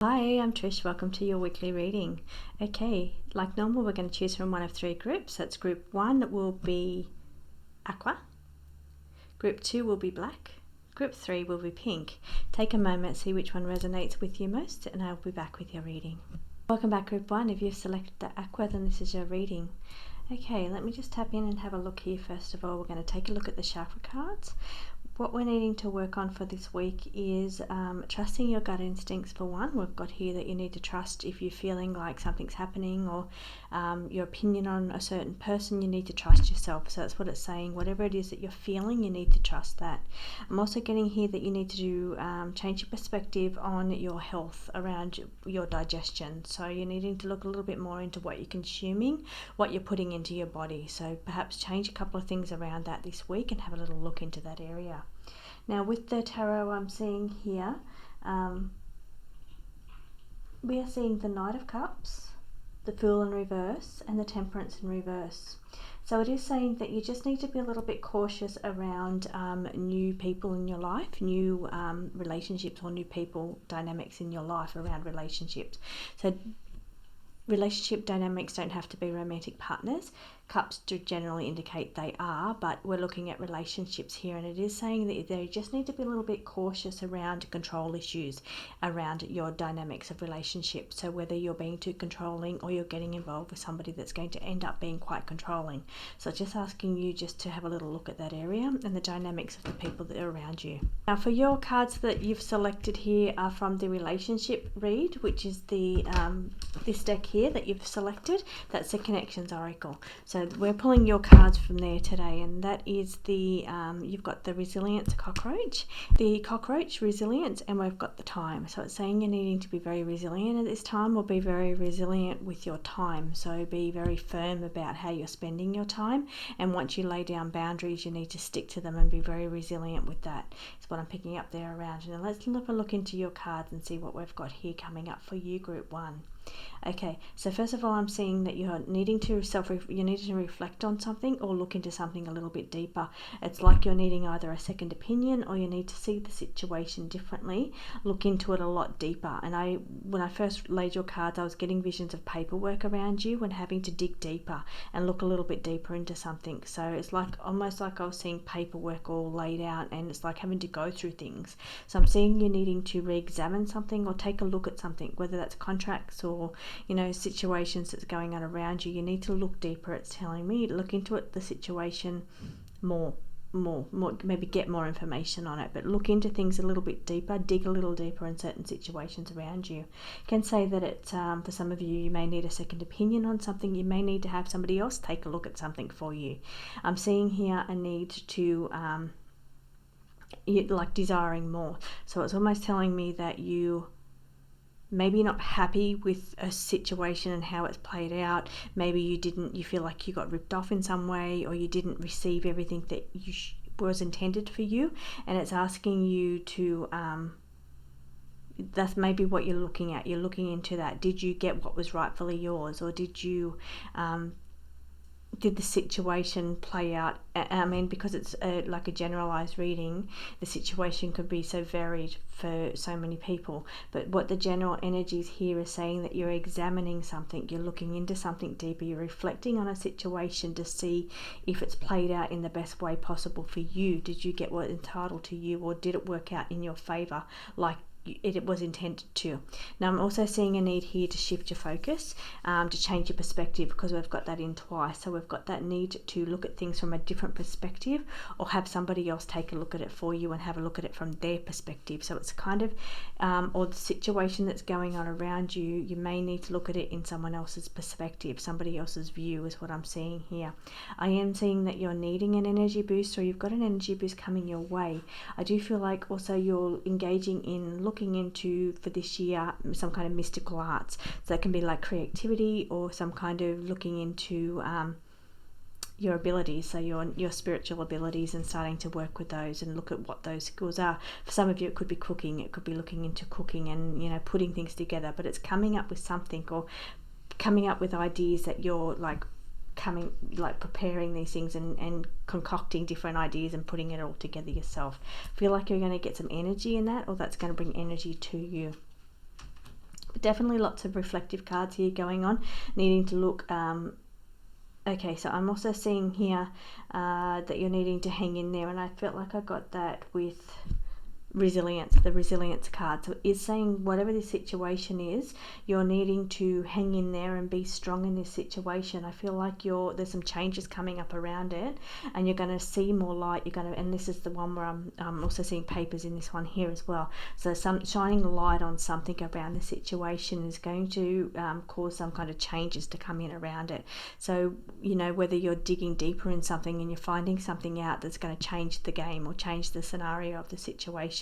Hi, I'm Trish. Welcome to your weekly reading. Okay, like normal, we're going to choose from one of three groups. That's group 1 will be aqua, group 2 will be black, group 3 will be pink. Take a moment, see which one resonates with you most, and I'll be back with your reading. Welcome back, group 1. If you've selected the aqua, then this is your reading. Okay, let me just tap in and have a look here. First of all, we're going to take a look at the chakra cards. What we're needing to work on for this week is trusting your gut instincts for one. We've got here that you need to trust if you're feeling like something's happening or your opinion on a certain person, you need to trust yourself. So that's what it's saying. Whatever it is that you're feeling, you need to trust that. I'm also getting here that you need to change your perspective on your health around your digestion. So you're needing to look a little bit more into what you're consuming, what you're putting into your body. So perhaps change a couple of things around that this week and have a little look into that area. Now with the tarot I'm seeing here, we are seeing the Knight of Cups, the Fool in reverse, and the Temperance in reverse. So it is saying that you just need to be a little bit cautious around new people in your life, new relationships or new people dynamics in your life around relationships. So relationship dynamics don't have to be romantic partners. Cups do generally indicate they are, but we're looking at relationships here, and it is saying that they just need to be a little bit cautious around control issues around your dynamics of relationships. So whether you're being too controlling or you're getting involved with somebody that's going to end up being quite controlling. So just asking you just to have a little look at that area and the dynamics of the people that are around you. Now for your cards that you've selected here are from the relationship read, which is the this deck here that you've selected. That's the Connections Oracle. So we're pulling your cards from there today, and that is the you've got the Resilience Cockroach, the Cockroach Resilience, and we've got the Time. So it's saying you're needing to be very resilient at this time, or be very resilient with your time. So be very firm about how you're spending your time, and once you lay down boundaries, you need to stick to them and be very resilient with that. That's what I'm picking up there around. Now let's have a look into your cards and see what we've got here coming up for you, group 1. Okay, so first of all, I'm seeing that you're needing to reflect on something or look into something a little bit deeper. It's like you're needing either a second opinion or you need to see the situation differently, look into it a lot deeper. And when I first laid your cards, I was getting visions of paperwork around you and having to dig deeper and look a little bit deeper into something. So it's like almost like I was seeing paperwork all laid out, and it's like having to go through things. So I'm seeing you needing to re-examine something or take a look at something, whether that's contracts or situations that's going on around you. You need to look deeper. It's telling me look into it, the situation more, maybe get more information on it, but look into things a little bit deeper, dig a little deeper in certain situations around you. I can say that it's for some of you, you may need a second opinion on something. You may need to have somebody else take a look at something for you. I'm seeing here a need to like desiring more. So it's almost telling me that you maybe not happy with a situation and how it's played out. Maybe you feel like you got ripped off in some way, or you didn't receive everything that was intended for you, and it's asking you to that's maybe what you're looking at. You're looking into that. Did you get what was rightfully yours, or did you did the situation play out? I mean, because it's like a generalized reading, the situation could be so varied for so many people. But what the general energies here is saying, that you're examining something, you're looking into something deeper, you're reflecting on a situation to see if it's played out in the best way possible for you. Did you get what was entitled to you, or did it work out in your favor like it was intended to? Now I'm also seeing a need here to shift your focus, to change your perspective, because we've got that in twice. So we've got that need to look at things from a different perspective, or have somebody else take a look at it for you and have a look at it from their perspective. So it's kind of or the situation that's going on around you, you may need to look at it in someone else's perspective, somebody else's view is what I'm seeing here. I am seeing that you're needing an energy boost, or you've got an energy boost coming your way. I do feel like also you're engaging in looking into, for this year, some kind of mystical arts. So that can be like creativity, or some kind of looking into your abilities, so your spiritual abilities, and starting to work with those and look at what those skills are. For some of you, it could be cooking. It could be looking into cooking and putting things together. But it's coming up with something, or coming up with ideas that you're preparing these things and concocting different ideas and putting it all together yourself. Feel like you're going to get some energy in that, or that's going to bring energy to you. Definitely lots of reflective cards here going on, needing to look. Okay, so I'm also seeing here that you're needing to hang in there, and I felt like I got that with resilience, the resilience card. So it's saying whatever the situation is, you're needing to hang in there and be strong in this situation. I feel like there's some changes coming up around it, and you're going to see more light. And this is the one where I'm also seeing papers in this one here as well. So some shining light on something around the situation is going to cause some kind of changes to come in around it. So whether you're digging deeper in something and you're finding something out that's going to change the game or change the scenario of the situation.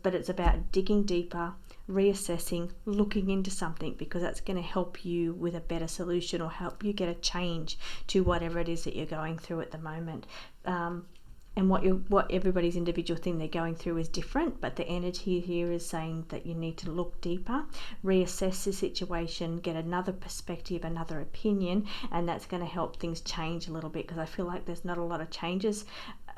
But it's about digging deeper, reassessing, looking into something, because that's going to help you with a better solution or help you get a change to whatever it is that you're going through at the moment. And what everybody's individual thing they're going through is different, but the energy here is saying that you need to look deeper, reassess the situation, get another perspective, another opinion, and that's going to help things change a little bit, because I feel like there's not a lot of changes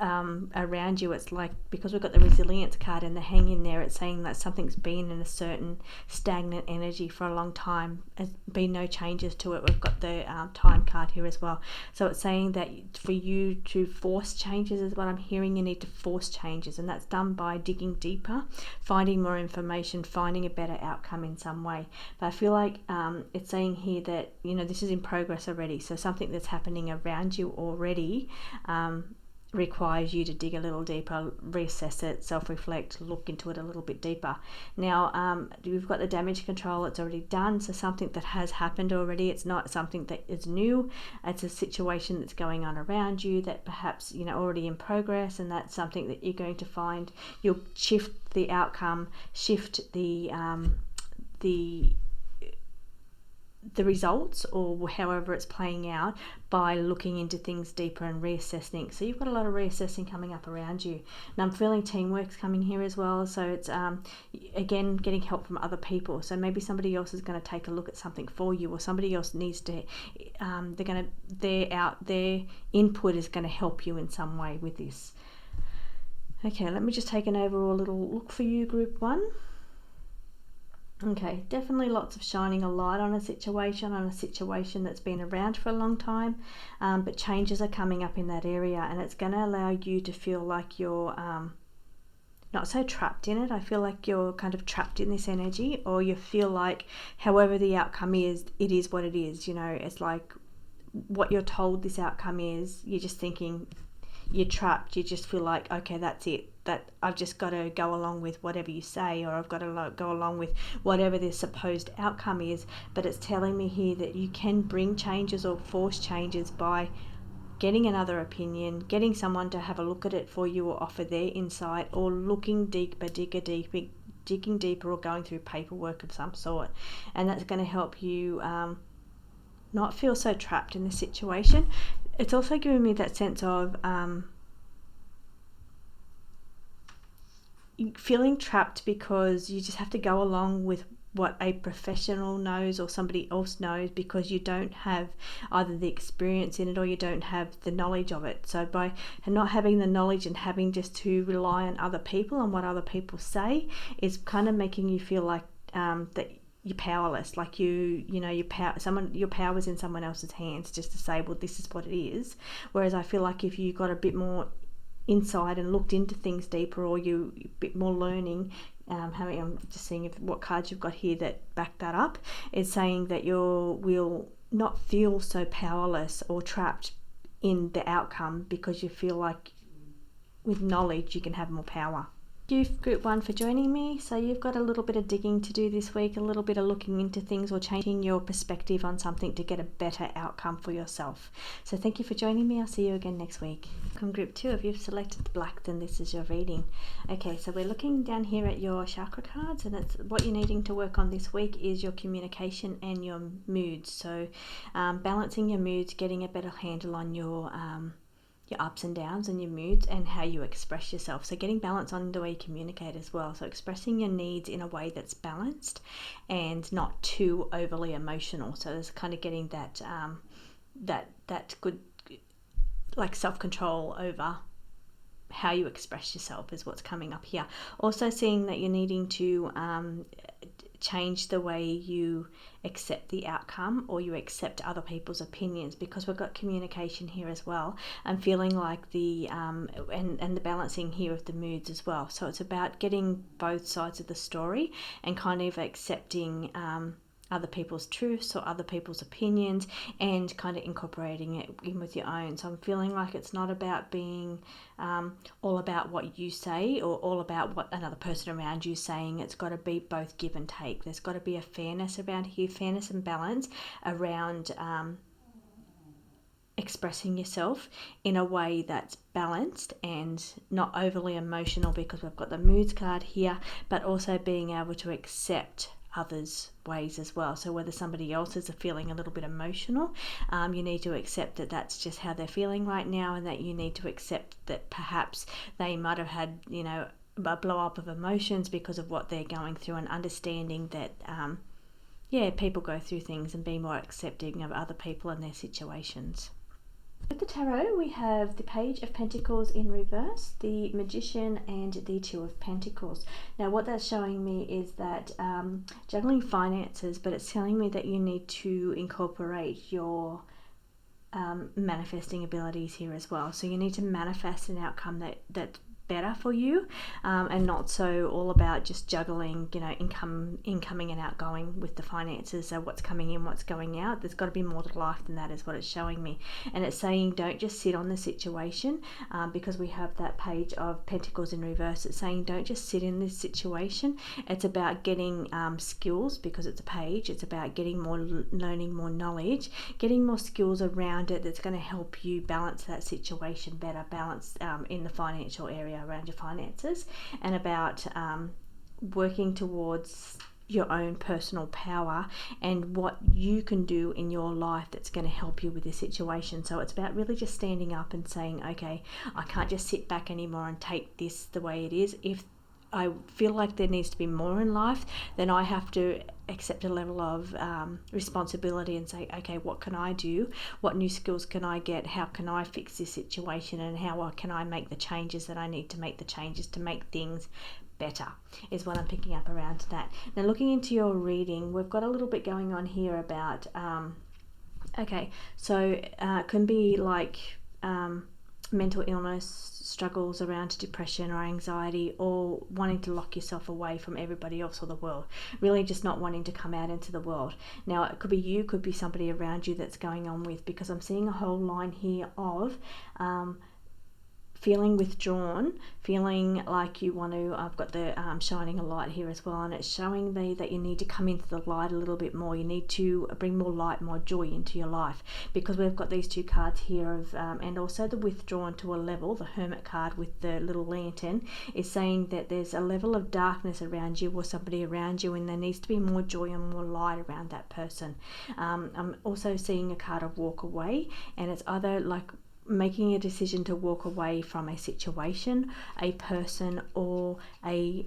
around you. It's like, because we've got the resilience card and the hang in there, it's saying that something's been in a certain stagnant energy for a long time. There's been no changes to it. We've got the time card here as well. So it's saying that for you to force changes is what I'm hearing. You need to force changes, and that's done by digging deeper, finding more information, finding a better outcome in some way. But I feel like it's saying here that this is in progress already. So something that's happening around you already requires you to dig a little deeper, reassess it, self-reflect, look into it a little bit deeper. Now we've got the damage control. It's already done, so something that has happened already. It's not something that is new. It's a situation that's going on around you that perhaps already in progress, and that's something that you're going to find. You'll shift the outcome, shift the results, or however it's playing out, by looking into things deeper and reassessing. So you've got a lot of reassessing coming up around you. And I'm feeling teamwork's coming here as well. So it's again getting help from other people. So maybe somebody else is going to take a look at something for you, or somebody else needs to their input is going to help you in some way with this. Okay, let me just take an overall little look for you, group 1. Okay, definitely lots of shining a light on a situation that's been around for a long time, but changes are coming up in that area, and it's going to allow you to feel like you're not so trapped in it. I feel like you're kind of trapped in this energy, or you feel like however the outcome is, it is what it is. It's like what you're told this outcome is, you're just thinking you're trapped. You just feel like, okay, that's it. That I've just got to go along with whatever you say, or I've got to go along with whatever the supposed outcome is. But it's telling me here that you can bring changes or force changes by getting another opinion, getting someone to have a look at it for you or offer their insight, or looking deeper, digging deeper, or going through paperwork of some sort. And that's going to help you not feel so trapped in the situation. It's also giving me that sense of feeling trapped because you just have to go along with what a professional knows or somebody else knows, because you don't have either the experience in it or you don't have the knowledge of it. So by not having the knowledge and having just to rely on other people and what other people say is kind of making you feel like that you're powerless, like your power's in someone else's hands, just to say, well, this is what it is. Whereas I feel like if you got a bit more insight and looked into things deeper, or you a bit more learning, I'm just seeing what cards you've got here that back that up. It's saying that you will not feel so powerless or trapped in the outcome, because you feel like with knowledge you can have more power. Thank you, group 1, for joining me. So you've got a little bit of digging to do this week, a little bit of looking into things or changing your perspective on something to get a better outcome for yourself. So thank you for joining me. I'll see you again next week. Come group 2, if you've selected black, then this is your reading. Okay, so we're looking down here at your chakra cards, and it's what you're needing to work on this week is your communication and your moods. So balancing your moods, getting a better handle on your ups and downs and your moods and how you express yourself. So getting balance on the way you communicate as well. So expressing your needs in a way that's balanced and not too overly emotional. So there's kind of getting that that good, like, self-control over how you express yourself is what's coming up here. Also seeing that you're needing to change the way you accept the outcome or you accept other people's opinions, because we've got communication here as well. I'm feeling like the and the balancing here of the moods as well. So it's about getting both sides of the story and kind of accepting other people's truths or other people's opinions and kind of incorporating it in with your own. So I'm feeling like it's not about being all about what you say or all about what another person around you is saying. It's got to be both give and take. There's got to be a fairness around here, fairness and balance around expressing yourself in a way that's balanced and not overly emotional, because we've got the moods card here, but also being able to accept others' ways as well. So whether somebody else is feeling a little bit emotional, you need to accept that that's just how they're feeling right now, and that you need to accept that perhaps they might have had, a blow up of emotions because of what they're going through, and understanding that people go through things, and be more accepting of other people and their situations. With the tarot, we have the Page of Pentacles in reverse, the Magician, and the Two of Pentacles. Now what that's showing me is that juggling finances, but it's telling me that you need to incorporate your manifesting abilities here as well. So you need to manifest an outcome that's better for you, and not so all about just juggling, incoming and outgoing with the finances. So what's coming in, what's going out. There's got to be more to life than that, is what it's showing me. And it's saying don't just sit on the situation, because we have that Page of Pentacles in reverse. It's saying don't just sit in this situation. It's about getting skills, because it's a page. It's about getting more learning, more knowledge, getting more skills around it that's going to help you balance that situation better, balance in the financial area around your finances, and about working towards your own personal power and what you can do in your life that's going to help you with this situation. So it's about really just standing up and saying, okay, I can't just sit back anymore and take this the way it is. If I feel like there needs to be more in life, then I have to accept a level of responsibility and say, okay, what can I do? What new skills can I get? How can I fix this situation? And how can I make the changes that I need to make the changes to make things better, is what I'm picking up around that. Now looking into your reading, we've got a little bit going on here about, it can be like mental illness, struggles around depression or anxiety, or wanting to lock yourself away from everybody else or the world, really just not wanting to come out into the world. Now it could be you, could be somebody around you that's going on with, because I'm seeing a whole line here of feeling withdrawn, feeling like you want to, I've got the shining a light here as well, and it's showing me that you need to come into the light a little bit more. You need to bring more light, more joy into your life, because we've got these two cards here of and also the withdrawn to a level. The Hermit card with the little lantern is saying that there's a level of darkness around you or somebody around you, and there needs to be more joy and more light around that person. I'm also seeing a card of walk away, and it's either like making a decision to walk away from a situation, a person, or a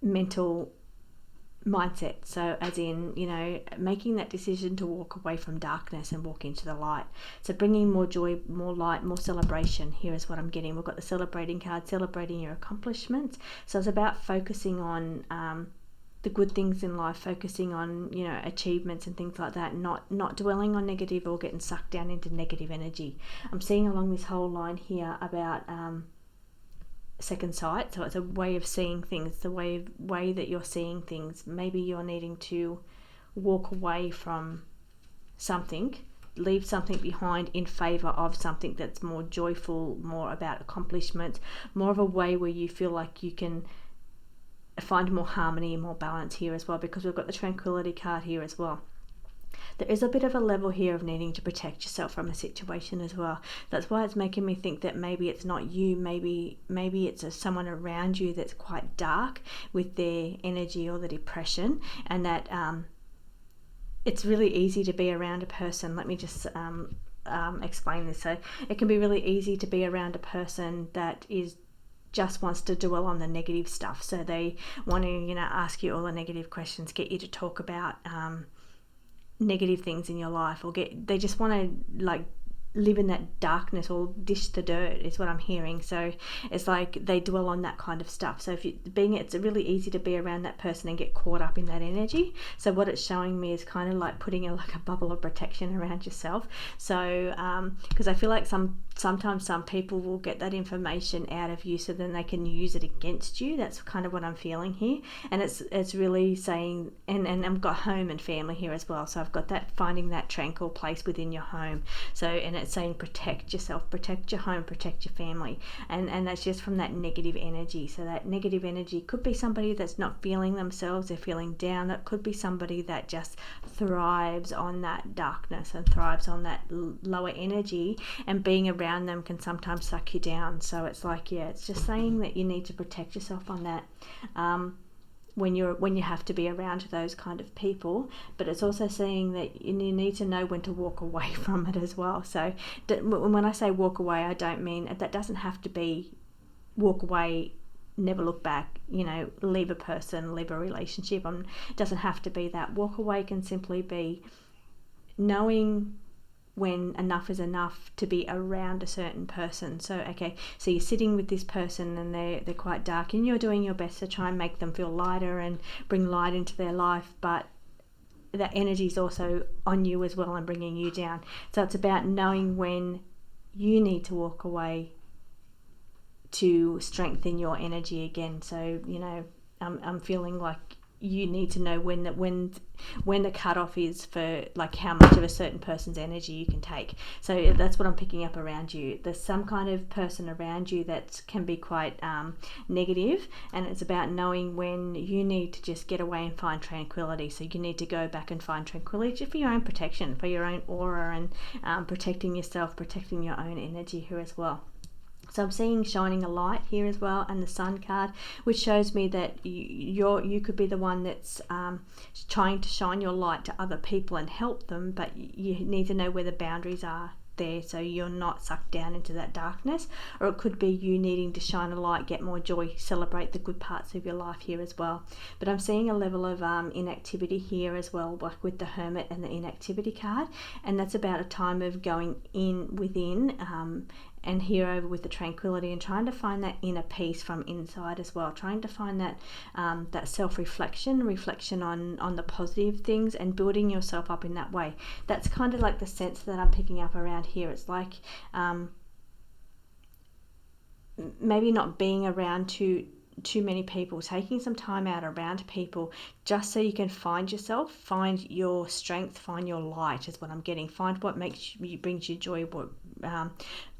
mental mindset. So as in, making that decision to walk away from darkness and walk into the light. So bringing more joy, more light, more celebration. Here is what I'm getting. We've got the celebrating card, celebrating your accomplishments. So it's about focusing on the good things in life, focusing on achievements and things like that, not dwelling on negative or getting sucked down into negative energy. I'm seeing along this whole line here about second sight. So it's a way of seeing things, the way that you're seeing things. Maybe you're needing to walk away from something, leave something behind in favor of something that's more joyful, more about accomplishments, more of a way where you feel like you can find more harmony and more balance here as well, because we've got the Tranquility card here as well. There is a bit of a level here of needing to protect yourself from a situation as well. That's why it's making me think that maybe it's not you, maybe it's someone around you that's quite dark with their energy or the depression, and that it's really easy to be around a person. Let me just explain this. So it can be really easy to be around a person that just wants to dwell on the negative stuff. So they want to, ask you all the negative questions, get you to talk about negative things in your life, or they just want to live in that darkness or dish the dirt is what I'm hearing. So it's like they dwell on that kind of stuff. So if it's really easy to be around that person and get caught up in that energy. So what it's showing me is kind of like putting like a bubble of protection around yourself. So because I feel like sometimes some people will get that information out of you, so then they can use it against you. That's kind of what I'm feeling here. And it's really saying, and I've got home and family here as well. So I've got that, finding that tranquil place within your home. So, and it's saying protect yourself, protect your home, protect your family. And that's just from that negative energy. So that negative energy could be somebody that's not feeling themselves, they're feeling down. It could be somebody that just thrives on that darkness and thrives on that lower energy, and being around them can sometimes suck you down. So it's like, yeah, it's just saying that you need to protect yourself on that. When you have to be around those kind of people, but it's also saying that you need to know when to walk away from it as well. So when I say walk away, I don't mean that doesn't have to be walk away, never look back, leave a person, leave a relationship. It doesn't have to be that. Walk away can simply be knowing when enough is enough to be around a certain person. So okay, so you're sitting with this person and they're quite dark, and you're doing your best to try and make them feel lighter and bring light into their life, but that energy is also on you as well and bringing you down. So it's about knowing when you need to walk away to strengthen your energy again. So I'm feeling like you need to know when the cutoff is for like how much of a certain person's energy you can take. So that's what I'm picking up around you. There's some kind of person around you that can be quite negative, and it's about knowing when you need to just get away and find tranquility. So you need to go back and find tranquility for your own protection, for your own aura, and protecting yourself, protecting your own energy here as well. So I'm seeing shining a light here as well, and the Sun card, which shows me that you could be the one that's trying to shine your light to other people and help them, but you need to know where the boundaries are there, so you're not sucked down into that darkness. Or it could be you needing to shine a light, get more joy, celebrate the good parts of your life here as well. But I'm seeing a level of inactivity here as well, like with the Hermit and the inactivity card, and that's about a time of going in within, and here over with the tranquility, and trying to find that inner peace from inside as well, trying to find that that reflection on the positive things, and building yourself up in that way. That's kind of like the sense that I'm picking up around here. It's like maybe not being around too many people, taking some time out around people just so you can find yourself, find your strength, find your light is what I'm getting. Find what brings you joy, what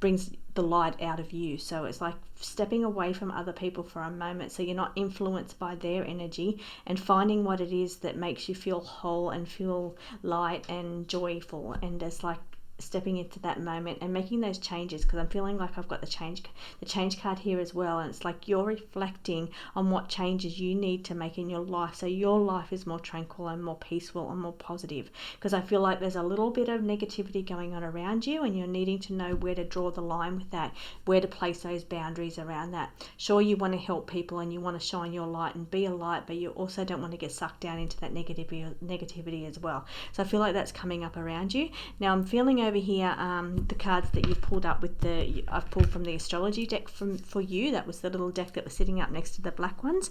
brings the light out of you. So it's like stepping away from other people for a moment, so you're not influenced by their energy, and finding what it is that makes you feel whole and feel light and joyful, and just like stepping into that moment and making those changes. Because I'm feeling like I've got the change card here as well, and it's like you're reflecting on what changes you need to make in your life, so your life is more tranquil and more peaceful and more positive. Because I feel like there's a little bit of negativity going on around you, and you're needing to know where to draw the line with that, where to place those boundaries around that. Sure, you want to help people and you want to shine your light and be a light, but you also don't want to get sucked down into that negativity as well. So I feel like that's coming up around you. Now I'm feeling over here the cards that you've pulled up with I've pulled from the astrology deck for you. That was the little deck that was sitting up next to the black ones,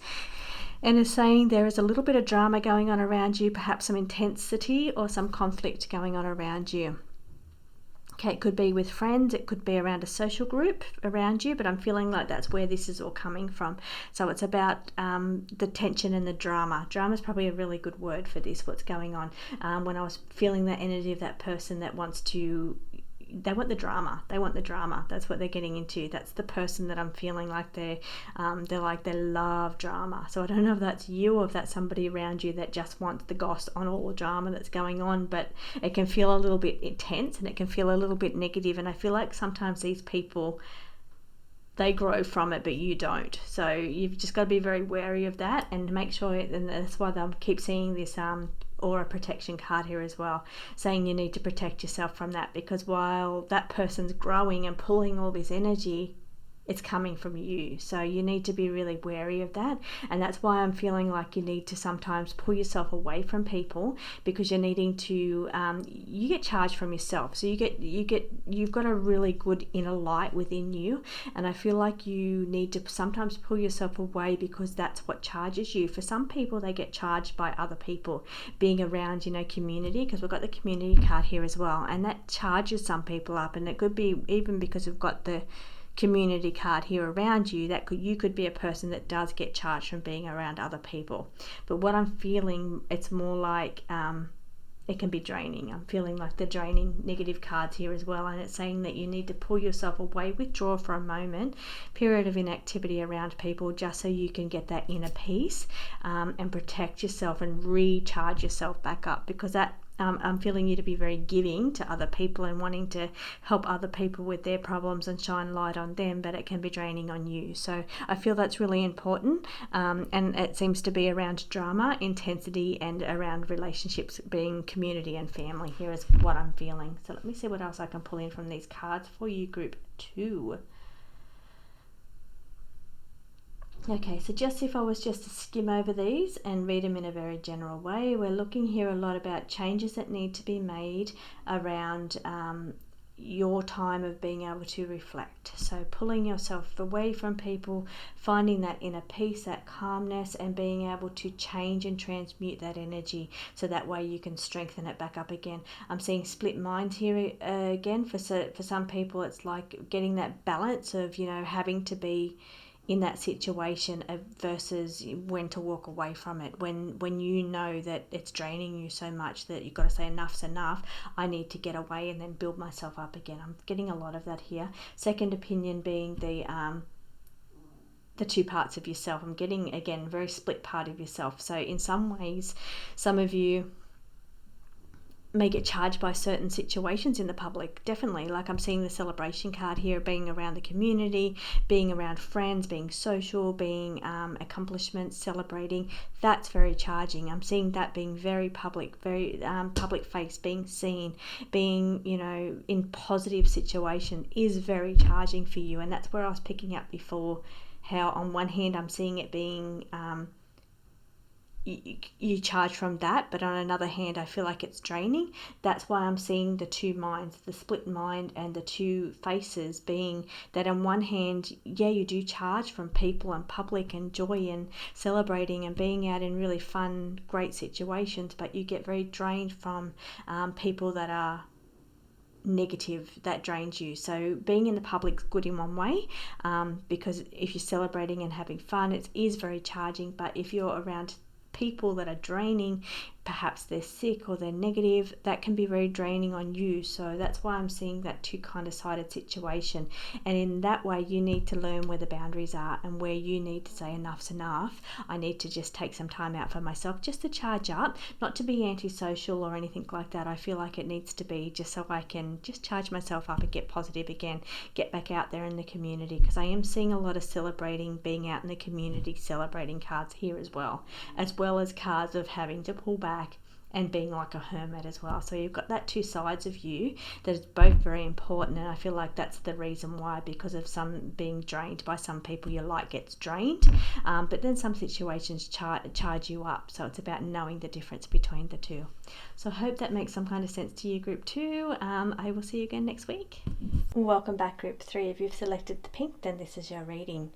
and is saying there is a little bit of drama going on around you, perhaps some intensity or some conflict going on around you. Okay, it could be with friends, it could be around a social group around you, but I'm feeling like that's where this is all coming from. So it's about the tension and the drama. Drama is probably a really good word for this, what's going on. When I was feeling that energy of that person that they want the drama. That's what they're getting into. That's the person that I'm feeling like they love drama. So I don't know if that's you or if that's somebody around you that just wants the goss on all the drama that's going on, but it can feel a little bit intense and it can feel a little bit negative. And I feel like sometimes these people, they grow from it, but you don't. So you've just got to be very wary of that and make sure, and that's why I keep seeing this aura protection card here as well, saying you need to protect yourself from that, because while that person's growing and pulling all this energy, it's coming from you. So you need to be really wary of that. And that's why I'm feeling like you need to sometimes pull yourself away from people, because you're needing to, you get charged from yourself. So you've got a really good inner light within you. And I feel like you need to sometimes pull yourself away, because that's what charges you. For some people, they get charged by other people being around, community, because we've got the community card here as well. And that charges some people up. And it could be even because we've got the community card here around you, you could be a person that does get charged from being around other people. But what I'm feeling, it's more like it can be draining. I'm feeling like the draining negative cards here as well, and it's saying that you need to pull yourself away, withdraw for a moment, period of inactivity around people, just so you can get that inner peace and protect yourself and recharge yourself back up, because that I'm feeling you to be very giving to other people and wanting to help other people with their problems and shine light on them, but it can be draining on you. So I feel that's really important, and it seems to be around drama, intensity, and around relationships being community and family. Here is what I'm feeling. So let me see what else I can pull in from these cards for you, group 2. Okay, so just if I was just to skim over these and read them in a very general way, we're looking here a lot about changes that need to be made around your time of being able to reflect. So pulling yourself away from people, finding that inner peace, that calmness, and being able to change and transmute that energy, so that way you can strengthen it back up again. I'm seeing split minds here again. For some people, it's like getting that balance of, having to be in that situation versus when to walk away from it, when you know that it's draining you so much that you've got to say enough's enough, I need to get away and then build myself up again. I'm getting a lot of that here. Second opinion being the two parts of yourself. I'm getting, again, very split part of yourself. So in some ways, some of you may get charged by certain situations in the public, definitely. Like I'm seeing the celebration card here, being around the community, being around friends, being social, being accomplishments, celebrating. That's very charging. I'm seeing that being very public, very public face, being seen, being, in positive situation is very charging for you. And that's where I was picking up before, how on one hand I'm seeing it being you charge from that, but on another hand I feel like it's draining. That's why I'm seeing the two minds, the split mind and the two faces, being that on one hand, you do charge from people and public and joy and celebrating and being out in really fun, great situations, but you get very drained from people that are negative, that drains you. So being in the public's good in one way, because if you're celebrating and having fun, it is very charging. But if you're around people that are draining, perhaps they're sick or they're negative, that can be very draining on you. So that's why I'm seeing that two kind of sided situation. And in that way, you need to learn where the boundaries are and where you need to say enough's enough. I need to just take some time out for myself, just to charge up, not to be antisocial or anything like that. I feel like it needs to be just so I can just charge myself up and get positive again, get back out there in the community, because I am seeing a lot of celebrating, being out in the community, celebrating cards here as well as cards of having to pull back and being like a hermit as well. So you've got that two sides of you that is both very important, and I feel like that's the reason why, because of some being drained by some people, your light gets drained, but then some situations charge you up. So it's about knowing the difference between the two. So I hope that makes some kind of sense to you, group 2. I will see you again next week. Welcome back, group 3. If you've selected the pink, then this is your reading.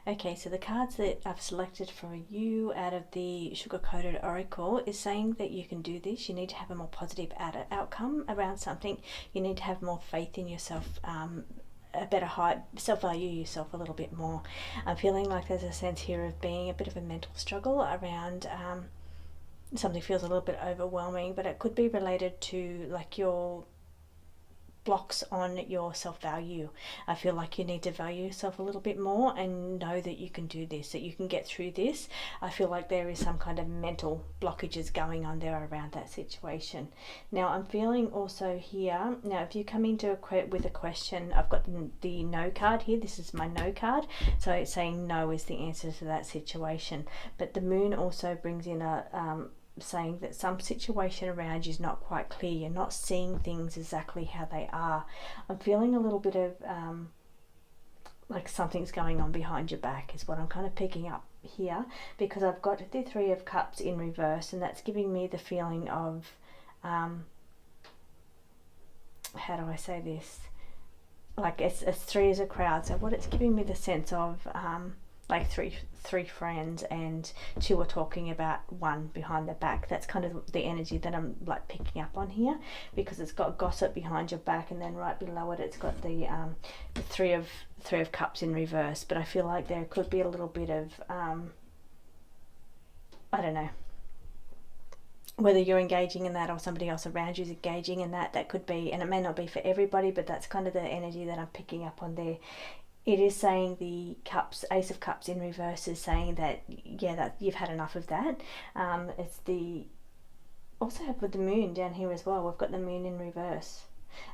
Okay, so the cards that I've selected for you out of the Sugar-Coated Oracle is saying that you can do this. You need to have a more positive outcome around something. You need to have more faith in yourself, a better height, self-value yourself a little bit more. I'm feeling like there's a sense here of being a bit of a mental struggle around something feels a little bit overwhelming, but it could be related to like your blocks on your self-value. I feel like you need to value yourself a little bit more and know that you can do this, that you can get through this. I feel like there is some kind of mental blockages going on there around that situation. Now I'm feeling also here, now if you come into with a question, I've got the no card here. This is my no card, so it's saying no is the answer to that situation. But the moon also brings in a saying that some situation around you is not quite clear. You're not seeing things exactly how they are. I'm feeling a little bit of like something's going on behind your back is what I'm kind of picking up here, because I've got the Three of Cups in reverse, and that's giving me the feeling of how do I say this, like it's three as a crowd. So what it's giving me the sense of like three friends, and two are talking about one behind their back. That's kind of the energy that I'm like picking up on here, because it's got gossip behind your back, and then right below it, it's got the three of cups in reverse. But I feel like there could be a little bit of I don't know, whether you're engaging in that or somebody else around you is engaging in that. That could be, and it may not be for everybody, but that's kind of the energy that I'm picking up on there. It is saying the cups, Ace of Cups in reverse, is saying that, yeah, that you've had enough of that. It's the, also have with the moon down here as well. We've got the moon in reverse.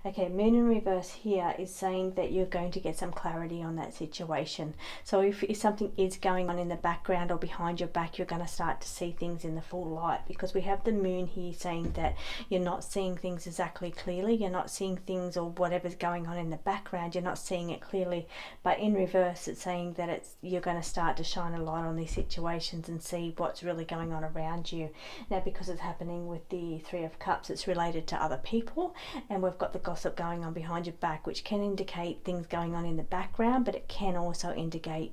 Okay, moon in reverse here is saying that you're going to get some clarity on that situation. So if something is going on in the background or behind your back, you're going to start to see things in the full light, because we have the moon here saying that you're not seeing things exactly clearly. You're not seeing things, or whatever's going on in the background, you're not seeing it clearly. But in reverse, it's saying that you're going to start to shine a light on these situations and see what's really going on around you. Now, because it's happening with the Three of Cups, it's related to other people, and we've got the gossip going on behind your back, which can indicate things going on in the background, but it can also indicate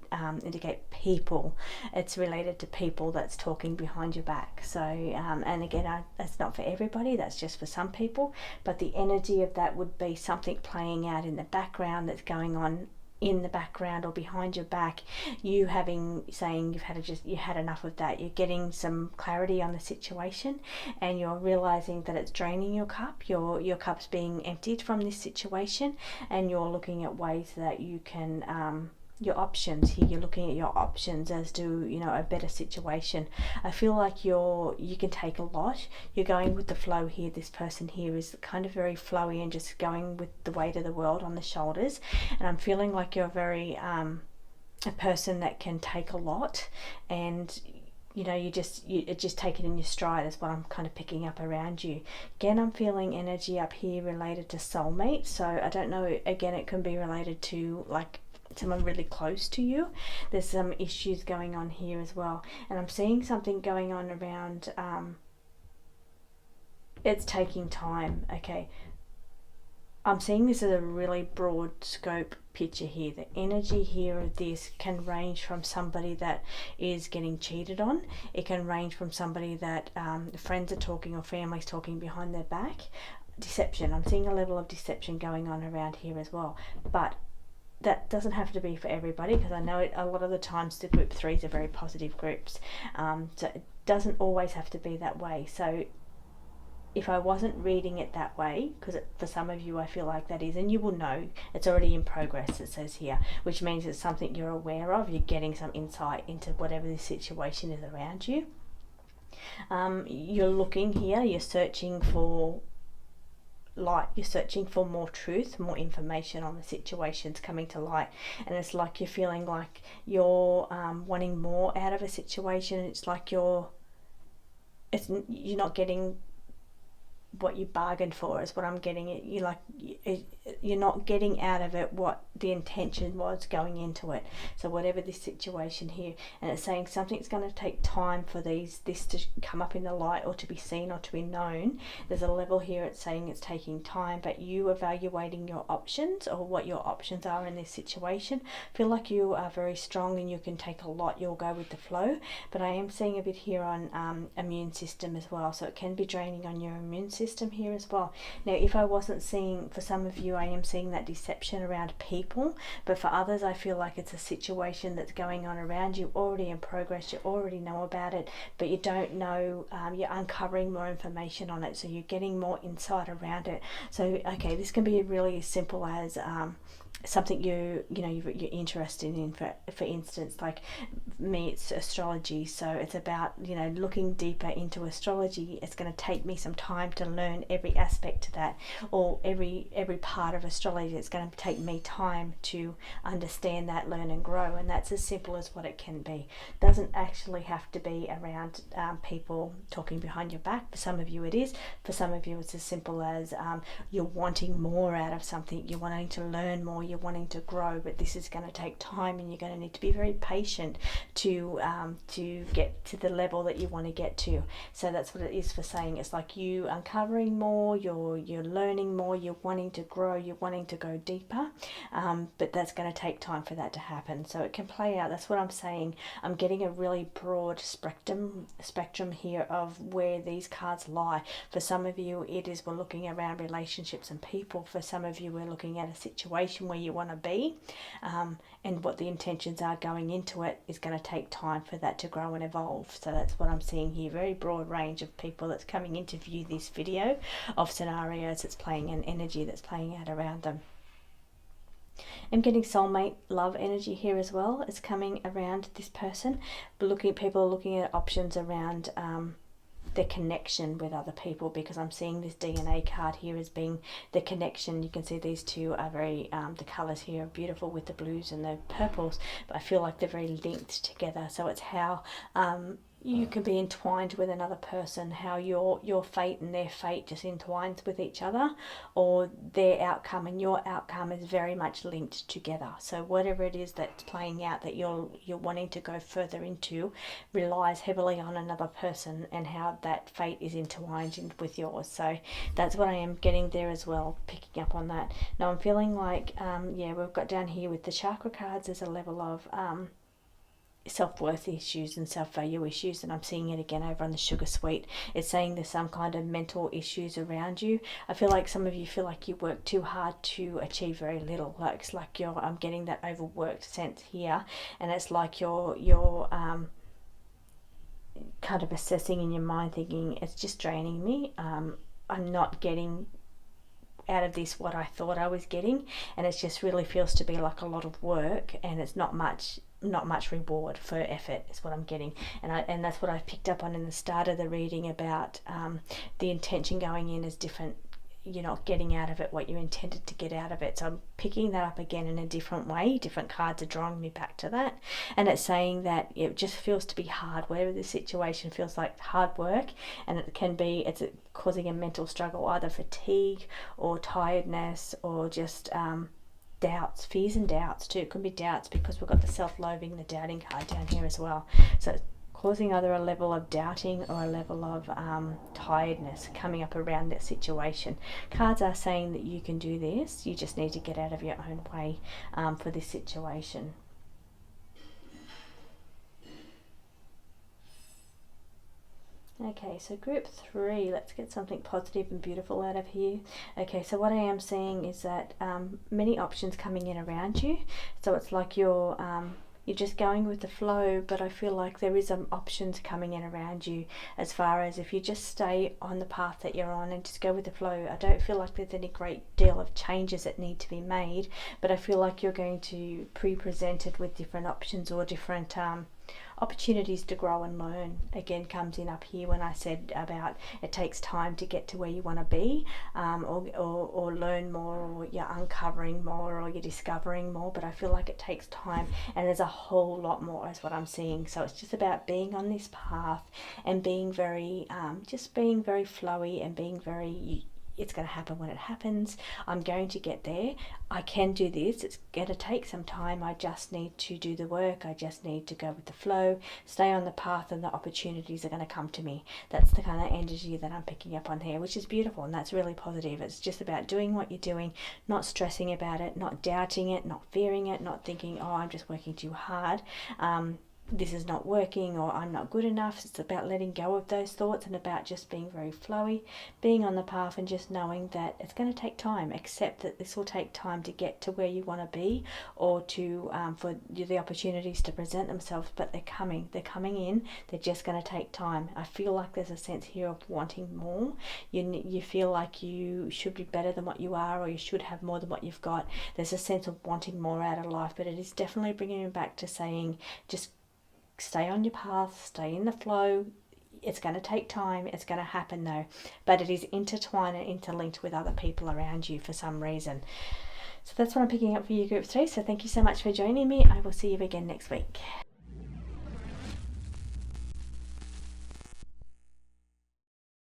people. It's related to people that's talking behind your back. So and again, that's not for everybody, that's just for some people, but the energy of that would be something playing out in the background that's going on in the background or behind your back, you saying you had enough of that. You're getting some clarity on the situation, and you're realizing that it's draining your cup. Your cup's being emptied from this situation, and you're looking at ways that you can your options here. You're looking at your options as to, you know, a better situation. I feel like you can take a lot. You're going with the flow here. This person here is kind of very flowy and just going with the weight of the world on the shoulders. And I'm feeling like you're very a person that can take a lot, and you know, you just take it in your stride is what I'm kind of picking up around you. Again, I'm feeling energy up here related to soulmate. So I don't know, again, it can be related to like someone really close to you. There's some issues going on here as well, and I'm seeing something going on around it's taking time. Okay, I'm seeing this as a really broad scope picture here. The energy here of this can range from somebody that is getting cheated on. It can range from somebody that friends are talking or family's talking behind their back. Deception, I'm seeing a level of deception going on around here as well, but that doesn't have to be for everybody, because I know a lot of the times the group threes are very positive groups, so it doesn't always have to be that way. So if I wasn't reading it that way, because for some of you I feel like that is, and you will know it's already in progress, it says here, which means it's something you're aware of. You're getting some insight into whatever the situation is around you. You're looking here, you're searching for light, you're searching for more truth, more information on the situations coming to light, and it's like you're feeling like you're wanting more out of a situation. It's like you're not getting what you bargained for, is what I'm getting at. You're not getting out of it what the intention was going into it. So whatever this situation here, and it's saying something's going to take time for this to come up in the light, or to be seen, or to be known. There's a level here, it's saying it's taking time, but you evaluating your options, or what your options are in this situation. Feel like you are very strong and you can take a lot, you'll go with the flow. But I am seeing a bit here on immune system as well, so it can be draining on your immune system here as well. Now, if I wasn't seeing, for some of you I am seeing that deception around people, but for others I feel like it's a situation that's going on around you, already in progress. You already know about it, but you don't know, you're uncovering more information on it, so you're getting more insight around it. So okay, this can be really as simple as something you're interested in. For instance, like me, it's astrology, so it's about looking deeper into astrology. It's going to take me some time to learn every aspect to that, or every part of astrology. It's going to take me time to understand that, learn and grow, and that's as simple as what it can be. It doesn't actually have to be around people talking behind your back. For some of you it is. For some of you it's as simple as you're wanting more out of something, you're wanting to learn more, you're wanting to grow, but this is going to take time, and you're going to need to be very patient to get to the level that you want to get to. So that's what it is for saying. It's like you uncovering more, you're learning more, you're wanting to grow, you're wanting to go deeper, but that's going to take time for that to happen. So it can play out. That's what I'm saying. I'm getting a really broad spectrum here of where these cards lie. For some of you it is, we're looking around relationships and people. For some of you we're looking at a situation where you want to be, and what the intentions are going into it is going to take time for that to grow and evolve. So that's what I'm seeing here. Very broad range of people that's coming in to view this video, of scenarios that's playing, and energy that's playing out around them. I'm getting soulmate love energy here as well. It's coming around this person. But people are looking at options around their connection with other people, because I'm seeing this DNA card here as being the connection. You can see these two are very, the colours here are beautiful with the blues and the purples, but I feel like they're very linked together. So it's how you can be entwined with another person, how your fate and their fate just entwines with each other, or their outcome and your outcome is very much linked together. So whatever it is that's playing out that you're wanting to go further into relies heavily on another person, and how that fate is intertwined with yours. So that's what I am getting there as well, picking up on that. Now I'm feeling like, yeah, we've got down here with the chakra cards, there's a level of self-worth issues and self-value issues, and I'm seeing it again over on the sugar sweet. It's saying there's some kind of mental issues around you. I feel like some of you feel like you work too hard to achieve very little. Like it's like I'm getting that overworked sense here, and it's like you're kind of assessing in your mind, thinking it's just draining me. I'm not getting out of this what I thought I was getting, and it just really feels to be like a lot of work, and it's not much reward for effort is what I'm getting. And that's what I picked up on in the start of the reading about the intention going in is different. You're not getting out of it what you intended to get out of it. So I'm picking that up again in a different way. Different cards are drawing me back to that, and it's saying that it just feels to be hard. Whatever the situation feels like hard work, and it can be, it's causing a mental struggle, either fatigue or tiredness, or just doubts, fears and doubts too. It could be doubts because we've got the self-loathing, the doubting card down here as well. So it's causing either a level of doubting or a level of tiredness coming up around that situation. Cards are saying that you can do this. You just need to get out of your own way for this situation. Okay, so group 3, let's get something positive and beautiful out of here. Okay, so what I am seeing is that many options coming in around you. So it's like you're just going with the flow, but I feel like there is options coming in around you, as far as if you just stay on the path that you're on and just go with the flow. I don't feel like there's any great deal of changes that need to be made, but I feel like you're going to be presented with different options or different opportunities to grow and learn. Again, comes in up here when I said about it takes time to get to where you want to be, or learn more, or you're uncovering more, or you're discovering more. But I feel like it takes time, and there's a whole lot more is what I'm seeing. So it's just about being on this path and being very just being very flowy and being very, it's going to happen when it happens. I'm going to get there. I can do this. It's going to take some time. I just need to do the work. I just need to go with the flow, stay on the path, and the opportunities are going to come to me. That's the kind of energy that I'm picking up on here, which is beautiful, and that's really positive. It's just about doing what you're doing, not stressing about it, not doubting it, not fearing it, not thinking, oh, I'm just working too hard. This is not working, or I'm not good enough. It's about letting go of those thoughts and about just being very flowy, being on the path, and just knowing that it's going to take time. Accept that this will take time to get to where you want to be, or to for the opportunities to present themselves, but they're coming in. They're just going to take time. I feel like there's a sense here of wanting more. You feel like you should be better than what you are, or you should have more than what you've got. There's a sense of wanting more out of life, but it is definitely bringing me back to saying, just stay on your path, stay in the flow. It's going to take time. It's going to happen though, but it is intertwined and interlinked with other people around you for some reason. So that's what I'm picking up for you groups today. So thank you so much for joining me. I will see you again next week.